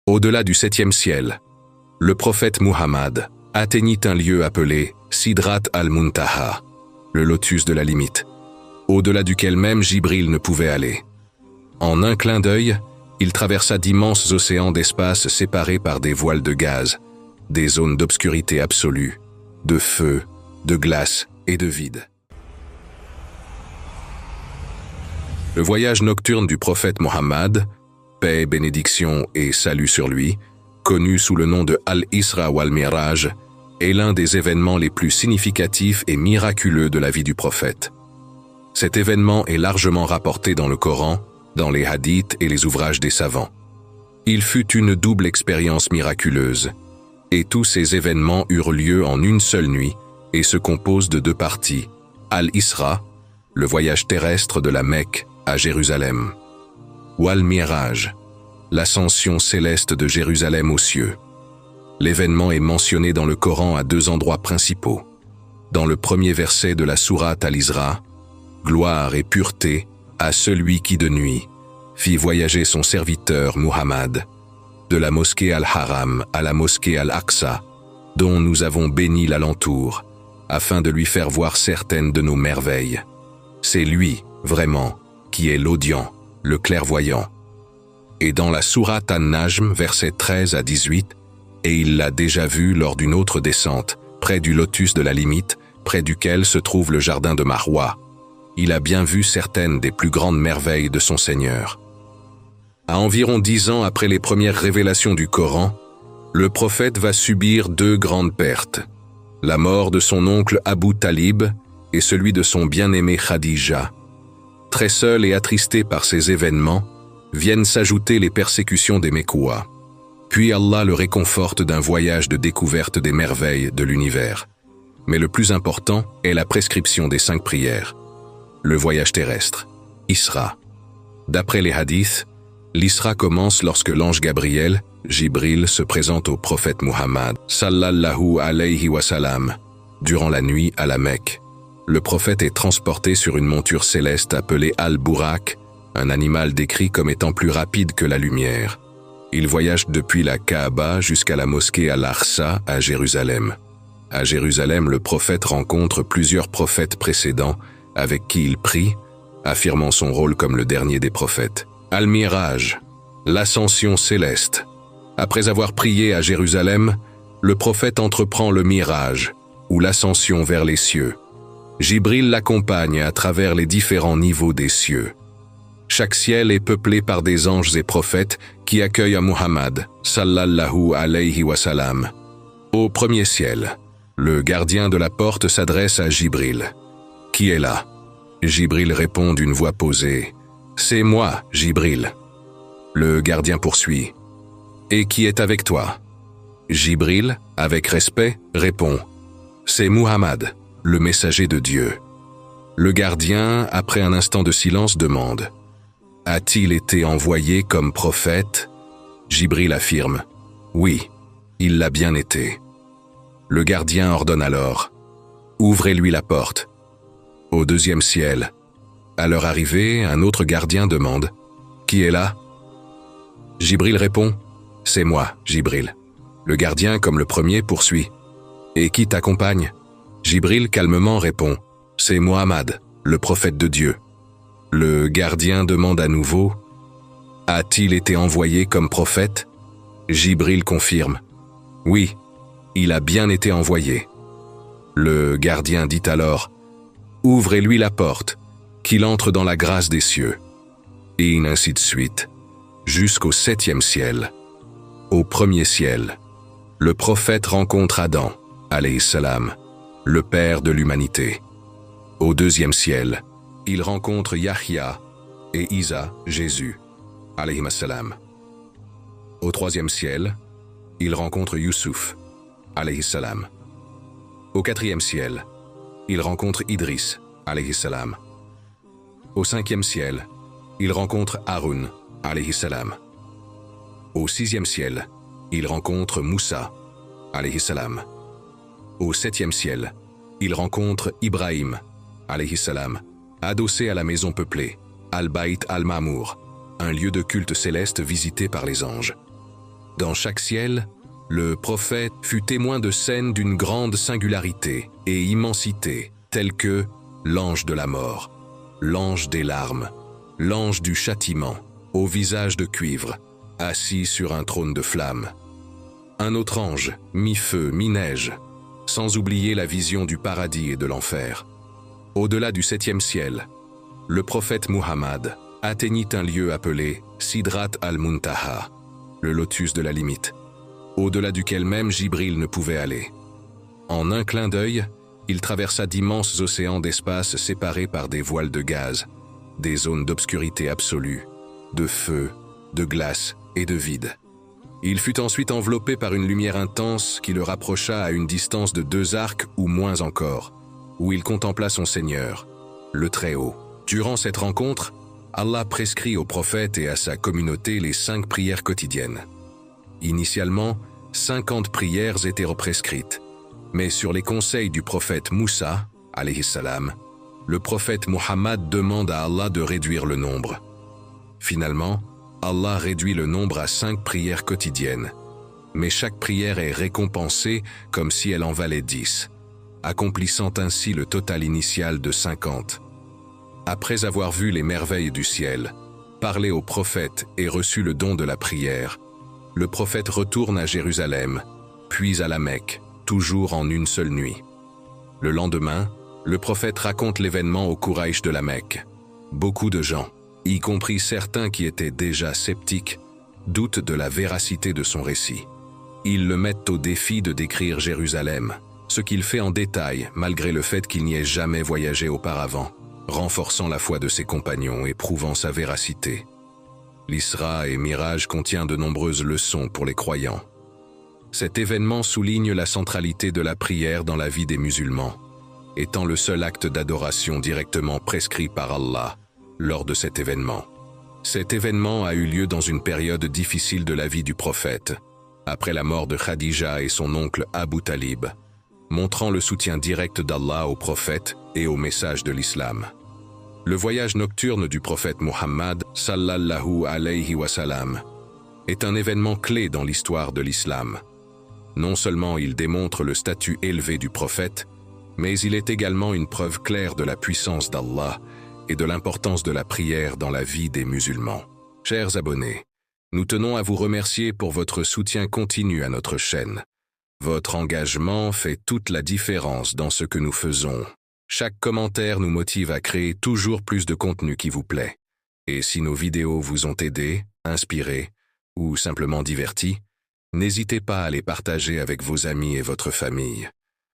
Au-delà du 7e ciel, le prophète Muhammad atteignit un lieu appelé Sidrat al-Muntaha, le lotus de la limite, au-delà duquel même Jibril ne pouvait aller. En un clin d'œil, il traversa d'immenses océans d'espace séparés par des voiles de gaz, des zones d'obscurité absolue, de feu, de glace et de vide. Le voyage nocturne du prophète Mohammed, paix, bénédiction et salut sur lui, connu sous le nom de Al-Isra wal-Miraj, est l'un des événements les plus significatifs et miraculeux de la vie du prophète. Cet événement est largement rapporté dans le Coran, dans les hadiths et les ouvrages des savants. Il fut une double expérience miraculeuse, et tous ces événements eurent lieu en une seule nuit et se composent de deux parties, Al-Isra, le voyage terrestre de la Mecque à Jérusalem, ou Al-Miraj, l'ascension céleste de Jérusalem aux cieux. L'événement est mentionné dans le Coran à deux endroits principaux. Dans le premier verset de la sourate Al-Isra, « Gloire et pureté à celui qui de nuit fit voyager son serviteur Muhammad de la mosquée Al-Haram à la mosquée Al-Aqsa, dont nous avons béni l'alentour, afin de lui faire voir certaines de nos merveilles. C'est lui, vraiment, qui est l'audient, le clairvoyant. » Et dans la sourate An-Najm, versets 13 à 18, « Et il l'a déjà vu lors d'une autre descente, près du lotus de la limite, près duquel se trouve le jardin de Marwa. Il a bien vu certaines des plus grandes merveilles de son Seigneur. » À environ 10 ans après les premières révélations du Coran, le prophète va subir deux grandes pertes, la mort de son oncle Abu Talib et celui de son bien-aimé Khadija. Très seul et attristé par ces événements, viennent s'ajouter les persécutions des Mékouas. Puis Allah le réconforte d'un voyage de découverte des merveilles de l'univers. Mais le plus important est la prescription des 5 prières. Le voyage terrestre, Isra. D'après les hadiths, l'Isra commence lorsque l'ange Gabriel, Jibril, se présente au prophète Muhammad, sallallahu alayhi wa sallam, durant la nuit à la Mecque. Le prophète est transporté sur une monture céleste appelée Al-Burak, un animal décrit comme étant plus rapide que la lumière. Il voyage depuis la Kaaba jusqu'à la mosquée Al-Aqsa à Jérusalem. À Jérusalem, le prophète rencontre plusieurs prophètes précédents avec qui il prie, affirmant son rôle comme le dernier des prophètes. Al-Miraj, l'ascension céleste. Après avoir prié à Jérusalem, le prophète entreprend le Miraj, ou l'ascension vers les cieux. Jibril l'accompagne à travers les différents niveaux des cieux. Chaque ciel est peuplé par des anges et prophètes qui accueillent à Muhammad, sallallahu alayhi wa sallam. Au premier ciel, le gardien de la porte s'adresse à Jibril. « Qui est là ?» Jibril répond d'une voix posée. « C'est moi, Jibril. » Le gardien poursuit. « Et qui est avec toi ?» Jibril, avec respect, répond. « C'est Muhammad, le messager de Dieu. » Le gardien, après un instant de silence, demande. « A-t-il été envoyé comme prophète ?» Jibril affirme. « Oui, il l'a bien été. » Le gardien ordonne alors. « Ouvrez-lui la porte. » Au deuxième ciel. À leur arrivée, un autre gardien demande. « Qui est là ?» Jibril répond. « C'est moi, Jibril. » Le gardien, comme le premier, poursuit. « Et qui t'accompagne ?» Jibril calmement répond. « C'est Muhammad, le prophète de Dieu. » Le gardien demande à nouveau. « A-t-il été envoyé comme prophète ?» Jibril confirme. « Oui, il a bien été envoyé. » Le gardien dit alors. « Ouvrez-lui la porte, qu'il entre dans la grâce des cieux. » Et ainsi de suite, jusqu'au 7e ciel. Au premier ciel, le prophète rencontre Adam, alayhi salam, le père de l'humanité. Au deuxième ciel, il rencontre Yahya et Isa, Jésus, alayhi salam. Au troisième ciel, il rencontre Youssouf, alayhi salam. Au quatrième ciel, il rencontre Idris, alayhi salam. Au cinquième ciel, il rencontre Haroun, alayhi salam. Au sixième ciel, il rencontre Moussa, alayhi salam. Au septième ciel, il rencontre Ibrahim, alayhi salam, adossé à la maison peuplée, Al-Bayt al-Ma'mour, un lieu de culte céleste visité par les anges. Dans chaque ciel, le prophète fut témoin de scènes d'une grande singularité et immensité, telles que l'ange de la mort, l'ange des larmes, l'ange du châtiment, au visage de cuivre, assis sur un trône de flamme. Un autre ange, mi-feu, mi-neige, sans oublier la vision du paradis et de l'enfer. Au-delà du 7e ciel, le prophète Muhammad atteignit un lieu appelé Sidrat al-Muntaha, le lotus de la limite, au-delà duquel même Jibril ne pouvait aller. En un clin d'œil, il traversa d'immenses océans d'espace séparés par des voiles de gaz, des zones d'obscurité absolue, de feu, de glace et de vide. Il fut ensuite enveloppé par une lumière intense qui le rapprocha à une distance de 2 arcs ou moins encore, où il contempla son Seigneur, le Très-Haut. Durant cette rencontre, Allah prescrit au prophète et à sa communauté les 5 prières quotidiennes. Initialement, 50 prières étaient prescrites, mais sur les conseils du prophète Moussa, alayhi salam, le prophète Muhammad demande à Allah de réduire le nombre. Finalement, Allah réduit le nombre à 5 prières quotidiennes, mais chaque prière est récompensée comme si elle en valait 10, accomplissant ainsi le total initial de 50. Après avoir vu les merveilles du ciel, parlé au prophète et reçu le don de la prière, le prophète retourne à Jérusalem, puis à la Mecque, toujours en une seule nuit. Le lendemain, le prophète raconte l'événement aux Kouraïch de la Mecque. Beaucoup de gens, y compris certains qui étaient déjà sceptiques, doutent de la véracité de son récit. Ils le mettent au défi de décrire Jérusalem, ce qu'il fait en détail malgré le fait qu'il n'y ait jamais voyagé auparavant, renforçant la foi de ses compagnons et prouvant sa véracité. L'Isra et Miraj contient de nombreuses leçons pour les croyants. Cet événement souligne la centralité de la prière dans la vie des musulmans, étant le seul acte d'adoration directement prescrit par Allah lors de cet événement. Cet événement a eu lieu dans une période difficile de la vie du prophète, après la mort de Khadija et son oncle Abu Talib, montrant le soutien direct d'Allah au prophète et au message de l'islam. Le voyage nocturne du prophète Muhammad, sallallahu alayhi wa sallam, est un événement clé dans l'histoire de l'islam. Non seulement il démontre le statut élevé du prophète, mais il est également une preuve claire de la puissance d'Allah et de l'importance de la prière dans la vie des musulmans. Chers abonnés, nous tenons à vous remercier pour votre soutien continu à notre chaîne. Votre engagement fait toute la différence dans ce que nous faisons. Chaque commentaire nous motive à créer toujours plus de contenu qui vous plaît. Et si nos vidéos vous ont aidé, inspiré ou simplement diverti, n'hésitez pas à les partager avec vos amis et votre famille.